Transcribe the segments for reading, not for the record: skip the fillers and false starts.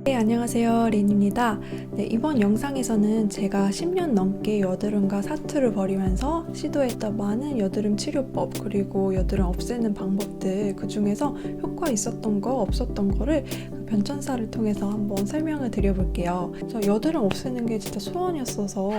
네, 안녕하세요. 린입니다. 네, 이번 영상에서는 제가 10년 넘게 여드름과 사투를 벌이면서 시도했던 많은 여드름 치료법 그리고 여드름 없애는 방법들 그 중에서 효과 있었던 거 없었던 거를 그 변천사를 통해서 한번 설명을 드려볼게요. 저 여드름 없애는 게 진짜 소원이었어서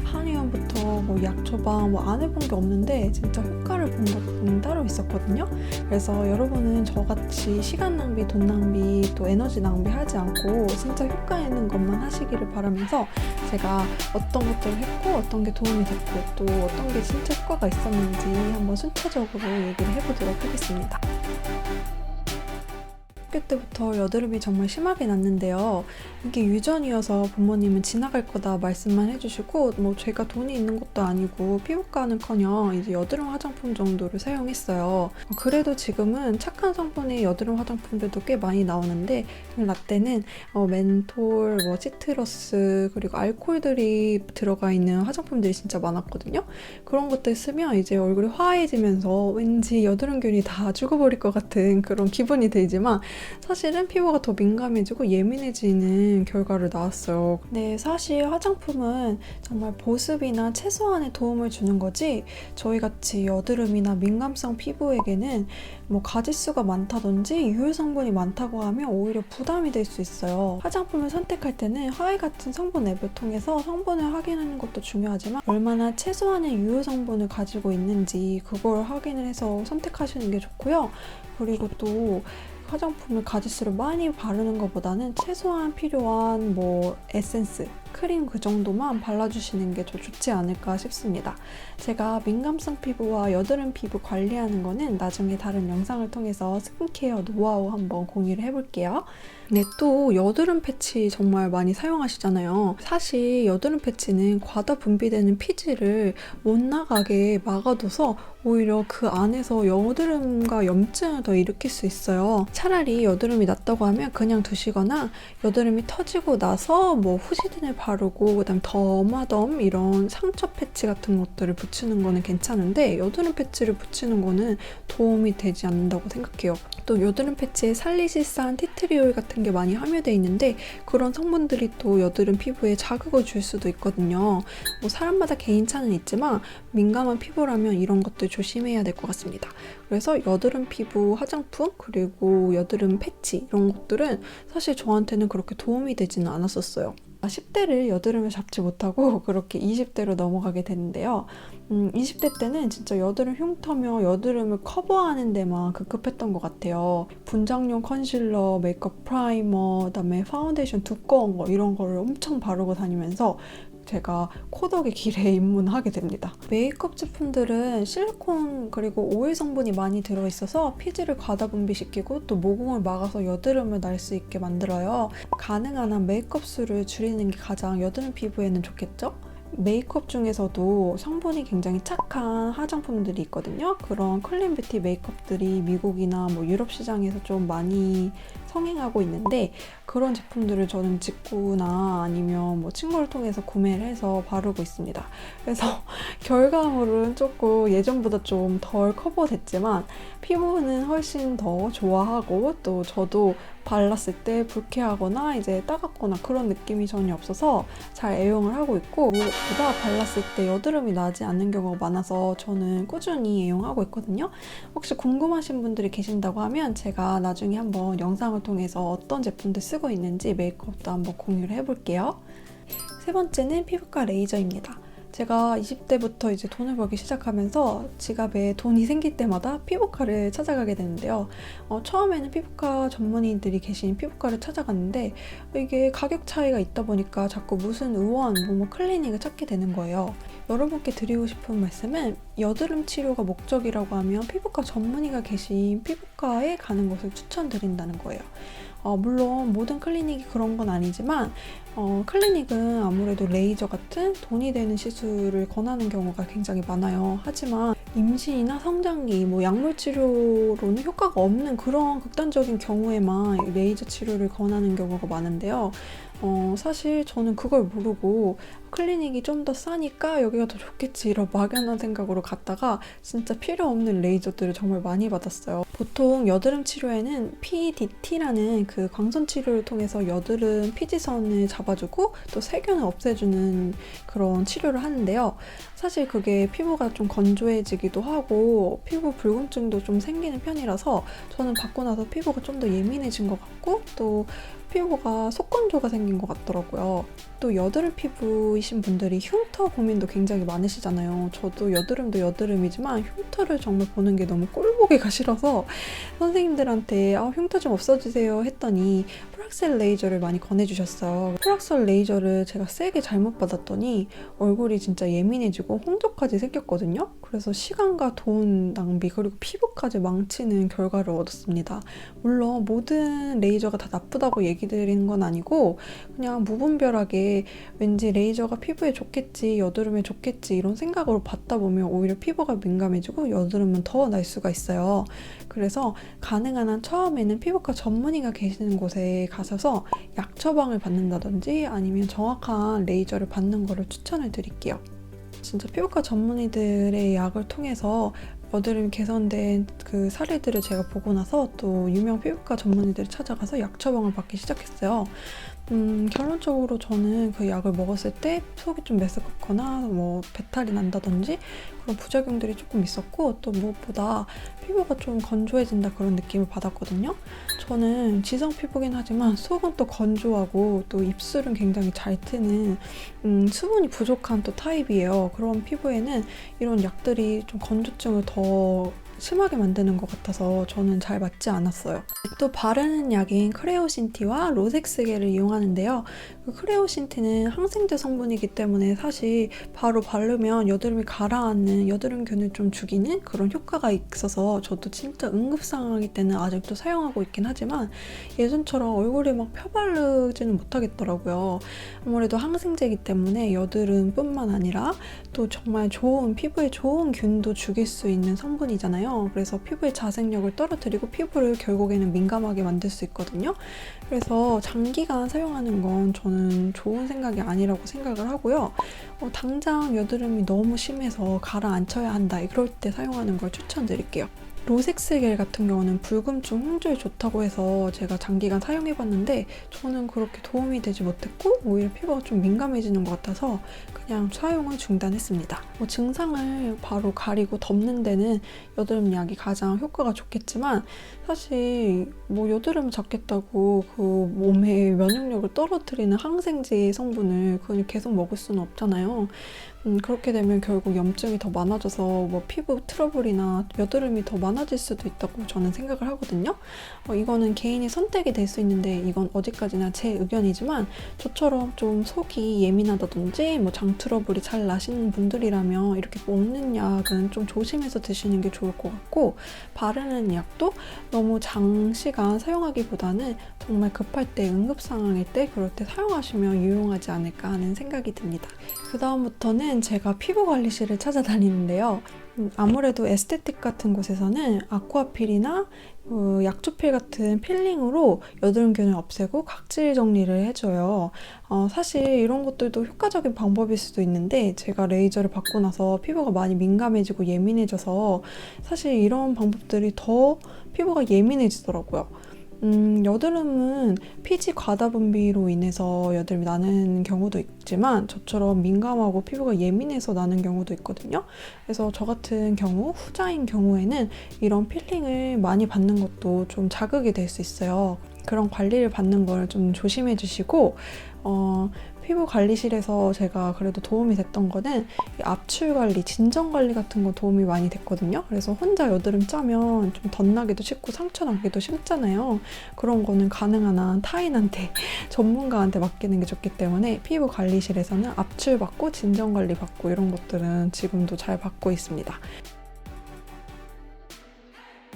한의원부터 뭐 약초방 안 해본 게 없는데 진짜 효과를 본 것은 따로 있었거든요. 그래서 여러분은 저같이 시간 낭비, 돈 낭비, 또 에너지 낭비하지 않고 진짜 효과 있는 것만 하시기를 바라면서 제가 어떤 것들을 했고 어떤 게 도움이 됐고 또 어떤 게 진짜 효과가 있었는지 한번 순차적으로 얘기를 해보도록 하겠습니다. 학교 때부터 여드름이 정말 심하게 났는데요. 이게 유전이어서 부모님은 지나갈 거다 말씀만 해주시고 뭐 제가 돈이 있는 것도 아니고 피부과는커녕 이제 여드름 화장품 정도를 사용했어요. 그래도 지금은 착한 성분의 여드름 화장품들도 꽤 많이 나오는데 라떼는 멘톨, 뭐 시트러스 그리고 알코올들이 들어가 있는 화장품들이 진짜 많았거든요. 그런 것들 쓰면 이제 얼굴이 화해지면서 왠지 여드름균이 다 죽어버릴 것 같은 그런 기분이 들지만 사실은 피부가 더 민감해지고 예민해지는 결과를 나왔어요. 근데 사실 화장품은 정말 보습이나 최소한의 도움을 주는 거지 저희같이 여드름이나 민감성 피부에게는 뭐 가지수가 많다든지 유효 성분이 많다고 하면 오히려 부담이 될 수 있어요. 화장품을 선택할 때는 화해 같은 성분 앱을 통해서 성분을 확인하는 것도 중요하지만 얼마나 최소한의 유효 성분을 가지고 있는지 그걸 확인을 해서 선택하시는 게 좋고요. 그리고 또 화장품을 가지수를 많이 바르는 것보다는 최소한 필요한 뭐 에센스, 크림 그 정도만 발라주시는 게 더 좋지 않을까 싶습니다. 제가 민감성 피부와 여드름 피부 관리하는 거는 나중에 다른 영상을 통해서 스킨케어 노하우 한번 공유를 해볼게요. 네, 또 여드름 패치 정말 많이 사용하시잖아요. 사실 여드름 패치는 과다 분비되는 피지를 못 나가게 막아둬서 오히려 그 안에서 여드름과 염증을 더 일으킬 수 있어요. 차라리 여드름이 났다고 하면 그냥 두시거나 여드름이 터지고 나서 뭐 후시딘을 바르고 그다음 더마덤 이런 상처 패치 같은 것들을 붙이는 거는 괜찮은데 여드름 패치를 붙이는 거는 도움이 되지 않는다고 생각해요. 또 여드름 패치에 살리실산, 티트리올 같은 게 많이 함유되어 있는데 그런 성분들이 또 여드름 피부에 자극을 줄 수도 있거든요. 뭐 사람마다 개인차는 있지만 민감한 피부라면 이런 것들 조심해야 될 것 같습니다. 그래서 여드름 피부 화장품 그리고 여드름 패치 이런 것들은 사실 저한테는 그렇게 도움이 되지는 않았었어요. 10대를 여드름을 잡지 못하고 그렇게 20대로 넘어가게 되는데요. 20대 때는 진짜 여드름 흉터며 여드름을 커버하는 데만 급급했던 것 같아요. 분장용 컨실러, 메이크업 프라이머, 그다음에 파운데이션 두꺼운 거 이런 거를 엄청 바르고 다니면서 제가 코덕의 길에 입문하게 됩니다. 메이크업 제품들은 실리콘 그리고 오일 성분이 많이 들어있어서 피지를 과다 분비시키고 또 모공을 막아서 여드름을 날 수 있게 만들어요. 가능한 한 메이크업 수를 줄이는 게 가장 여드름 피부에는 좋겠죠? 메이크업 중에서도 성분이 굉장히 착한 화장품들이 있거든요. 그런 클린 뷰티 메이크업들이 미국이나 뭐 유럽 시장에서 좀 많이 성행하고 있는데 그런 제품들을 저는 직구나 아니면 뭐 친구를 통해서 구매를 해서 바르고 있습니다. 그래서 결과물은 조금 예전보다 좀 덜 커버됐지만 피부는 훨씬 더 좋아하고 또 저도 발랐을 때 불쾌하거나 이제 따갑거나 그런 느낌이 전혀 없어서 잘 애용을 하고 있고 무엇보다 발랐을 때 여드름이 나지 않는 경우가 많아서 저는 꾸준히 애용하고 있거든요. 혹시 궁금하신 분들이 계신다고 하면 제가 나중에 한번 영상을 통해서 어떤 제품들 쓰고 있는지 메이크업도 한번 공유를 해볼게요. 세 번째는 피부과 레이저입니다. 제가 20대부터 이제 돈을 벌기 시작하면서 지갑에 돈이 생길 때마다 피부과를 찾아가게 되는데요. 처음에는 피부과 전문의들이 계신 피부과를 찾아갔는데 이게 가격 차이가 있다 보니까 자꾸 무슨 의원, 뭐 클리닉을 찾게 되는 거예요. 여러분께 드리고 싶은 말씀은 여드름 치료가 목적이라고 하면 피부과 전문의가 계신 피부과에 가는 것을 추천드린다는 거예요. 물론 모든 클리닉이 그런 건 아니지만 클리닉은 아무래도 레이저 같은 돈이 되는 시술을 권하는 경우가 굉장히 많아요. 하지만 임신이나 성장기, 뭐 약물 치료로는 효과가 없는 그런 극단적인 경우에만 레이저 치료를 권하는 경우가 많은데요. 사실 저는 그걸 모르고 클리닉이 좀 더 싸니까 여기가 더 좋겠지 이런 막연한 생각으로 갔다가 진짜 필요 없는 레이저들을 정말 많이 받았어요. 보통 여드름 치료에는 PDT라는 그 광선 치료를 통해서 여드름 피지선을 잡아주고 또 세균을 없애주는 그런 치료를 하는데요. 사실 그게 피부가 좀 건조해지기도 하고 피부 붉음증도 좀 생기는 편이라서 저는 받고 나서 피부가 좀 더 예민해진 것 같고 또 피부가 속건조가 생긴 것 같더라고요. 또 여드름 피부이신 분들이 흉터 고민도 굉장히 많으시잖아요. 저도 여드름도 여드름이지만 흉터를 정말 보는 게 너무 꼴보기가 싫어서 선생님들한테 흉터 좀 없어주세요 했더니 프락셀 레이저를 많이 권해주셨어요. 프락셀 레이저를 제가 세게 잘못 받았더니 얼굴이 진짜 예민해지고 홍조까지 생겼거든요. 그래서 시간과 돈 낭비 그리고 피부까지 망치는 결과를 얻었습니다. 물론 모든 레이저가 다 나쁘다고 얘기 드리는 건 아니고 그냥 무분별하게 왠지 레이저가 피부에 좋겠지, 여드름에 좋겠지 이런 생각으로 받다 보면 오히려 피부가 민감해지고 여드름은 더 날 수가 있어요. 그래서 가능한 한 처음에는 피부과 전문의가 계시는 곳에 가셔서 약 처방을 받는다든지 아니면 정확한 레이저를 받는 거를 추천을 드릴게요. 진짜 피부과 전문의들의 약을 통해서 여드름이 개선된 그 사례들을 제가 보고 나서 또 유명 피부과 전문의들을 찾아가서 약 처방을 받기 시작했어요. 결론적으로 저는 그 약을 먹었을 때 속이 좀 메스껍거나 뭐 배탈이 난다든지 그런 부작용들이 조금 있었고 또 무엇보다 피부가 좀 건조해진다 그런 느낌을 받았거든요. 저는 지성 피부긴 하지만 속은 또 건조하고 또 입술은 굉장히 잘 트는 수분이 부족한 또 타입이에요. 그런 피부에는 이런 약들이 좀 건조증을 더 심하게 만드는 것 같아서 저는 잘 맞지 않았어요. 또 바르는 약인 크레오신티와 로색스겔을 이용하는데요. 그 크레오신티는 항생제 성분이기 때문에 사실 바로 바르면 여드름이 가라앉는 여드름균을 좀 죽이는 그런 효과가 있어서 저도 진짜 응급 상황일 때는 아직도 사용하고 있긴 하지만 예전처럼 얼굴에 막 펴바르지는 못하겠더라고요. 아무래도 항생제이기 때문에 여드름뿐만 아니라 또 정말 좋은 피부에 좋은 균도 죽일 수 있는 성분이잖아요. 그래서 피부의 자생력을 떨어뜨리고 피부를 결국에는 민감하게 만들 수 있거든요. 그래서 장기간 사용하는 건 저는 좋은 생각이 아니라고 생각을 하고요. 당장 여드름이 너무 심해서 가라앉혀야 한다 이럴 때 사용하는 걸 추천드릴게요. 로색스겔 같은 경우는 붉음증 홍조에 좋다고 해서 제가 장기간 사용해봤는데 저는 그렇게 도움이 되지 못했고 오히려 피부가 좀 민감해지는 것 같아서 그냥 사용을 중단했습니다. 증상을 바로 가리고 덮는 데는 여드름 약이 가장 효과가 좋겠지만 사실 여드름 잡겠다고 그 몸의 면역력을 떨어뜨리는 항생제 성분을 그냥 계속 먹을 수는 없잖아요. 그렇게 되면 결국 염증이 더 많아져서 피부 트러블이나 여드름이 더 많아질 수도 있다고 저는 생각을 하거든요. 이거는 개인의 선택이 될 수 있는데 이건 어디까지나 제 의견이지만 저처럼 좀 속이 예민하다든지 장 트러블이 잘 나시는 분들이라면 이렇게 먹는 약은 좀 조심해서 드시는 게 좋을 것 같고 바르는 약도 너무 장시간 사용하기보다는 정말 급할 때 응급 상황일 때 그럴 때 사용하시면 유용하지 않을까 하는 생각이 듭니다. 그 다음부터는 제가 피부 관리실을 찾아다니는데요. 아무래도 에스테틱 같은 곳에서는 아쿠아필이나 약초필 같은 필링으로 여드름균을 없애고 각질 정리를 해줘요. 사실 이런 것들도 효과적인 방법일 수도 있는데 제가 레이저를 받고 나서 피부가 많이 민감해지고 예민해져서 사실 이런 방법들이 더 피부가 예민해지더라고요. 여드름은 피지 과다 분비로 인해서 여드름이 나는 경우도 있지만 저처럼 민감하고 피부가 예민해서 나는 경우도 있거든요. 그래서 저 같은 경우, 후자인 경우에는 이런 필링을 많이 받는 것도 좀 자극이 될 수 있어요. 그런 관리를 받는 걸 좀 조심해 주시고 피부 관리실에서 제가 그래도 도움이 됐던 거는 압출 관리, 진정 관리 같은 거 도움이 많이 됐거든요. 그래서 혼자 여드름 짜면 좀 덧나기도 쉽고 상처 나기도 쉽잖아요. 그런 거는 가능한 한 타인한테, 전문가한테 맡기는 게 좋기 때문에 피부 관리실에서는 압출 받고 진정 관리 받고 이런 것들은 지금도 잘 받고 있습니다.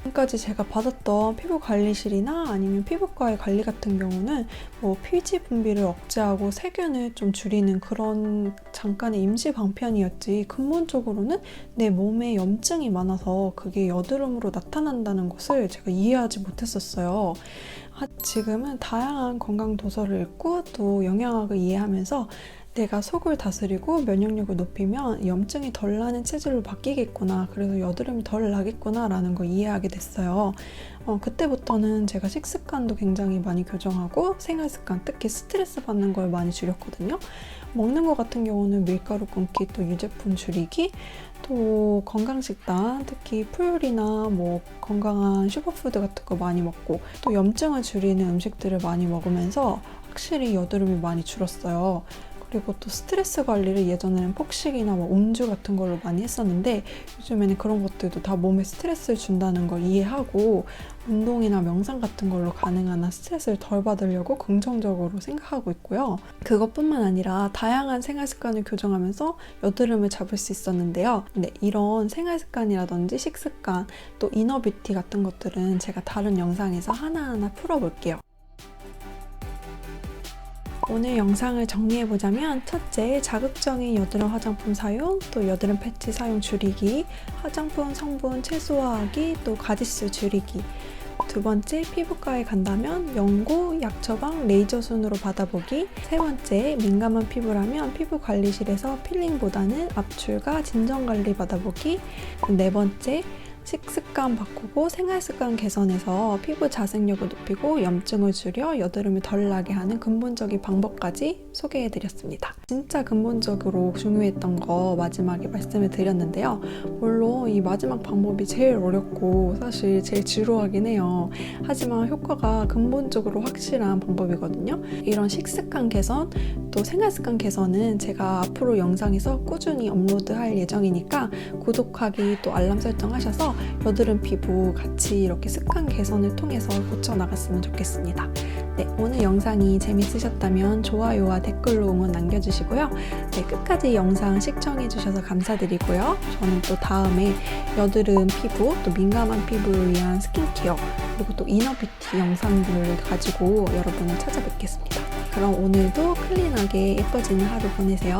지금까지 제가 받았던 피부 관리실이나 아니면 피부과의 관리 같은 경우는 피지 분비를 억제하고 세균을 좀 줄이는 그런 잠깐의 임시 방편이었지 근본적으로는 내 몸에 염증이 많아서 그게 여드름으로 나타난다는 것을 제가 이해하지 못했었어요. 지금은 다양한 건강 도서를 읽고 또 영양학을 이해하면서 내가 속을 다스리고 면역력을 높이면 염증이 덜 나는 체질로 바뀌겠구나. 그래서 여드름이 덜 나겠구나 라는 걸 이해하게 됐어요. 그때부터는 제가 식습관도 굉장히 많이 교정하고 생활습관, 특히 스트레스 받는 걸 많이 줄였거든요. 먹는 것 같은 경우는 밀가루 끊기, 또 유제품 줄이기, 또 건강식단, 특히 풀이나 뭐 건강한 슈퍼푸드 같은 거 많이 먹고 또 염증을 줄이는 음식들을 많이 먹으면서 확실히 여드름이 많이 줄었어요. 그리고 또 스트레스 관리를 예전에는 폭식이나 뭐 음주 같은 걸로 많이 했었는데 요즘에는 그런 것들도 다 몸에 스트레스를 준다는 걸 이해하고 운동이나 명상 같은 걸로 가능한 한 스트레스를 덜 받으려고 긍정적으로 생각하고 있고요. 그것뿐만 아니라 다양한 생활 습관을 교정하면서 여드름을 잡을 수 있었는데요. 근데 이런 생활 습관이라든지 식습관, 또 이너 뷰티 같은 것들은 제가 다른 영상에서 하나하나 풀어볼게요. 오늘 영상을 정리해보자면 첫째, 자극적인 여드름 화장품 사용, 또 여드름 패치 사용 줄이기, 화장품 성분 최소화하기, 또 가짓수 줄이기. 두 번째, 피부과에 간다면 연고, 약 처방, 레이저 순으로 받아보기. 세 번째, 민감한 피부라면 피부 관리실에서 필링보다는 압출과 진정 관리 받아보기. 네 번째, 식습관 바꾸고 생활습관 개선해서 피부 자생력을 높이고 염증을 줄여 여드름이 덜 나게 하는 근본적인 방법까지 소개해드렸습니다. 진짜 근본적으로 중요했던 거 마지막에 말씀을 드렸는데요. 물론 이 마지막 방법이 제일 어렵고 사실 제일 지루하긴 해요. 하지만 효과가 근본적으로 확실한 방법이거든요. 이런 식습관 개선, 또 생활습관 개선은 제가 앞으로 영상에서 꾸준히 업로드할 예정이니까 구독하기 또 알람 설정하셔서 여드름 피부 같이 이렇게 습관 개선을 통해서 고쳐나갔으면 좋겠습니다. 네, 오늘 영상이 재밌으셨다면 좋아요와 댓글로 응원 남겨주시고요. 네, 끝까지 영상 시청해주셔서 감사드리고요. 저는 또 다음에 여드름 피부, 또 민감한 피부를 위한 스킨케어, 그리고 또 이너 뷰티 영상들을 가지고 여러분을 찾아뵙겠습니다. 그럼 오늘도 클린하게 예뻐지는 하루 보내세요.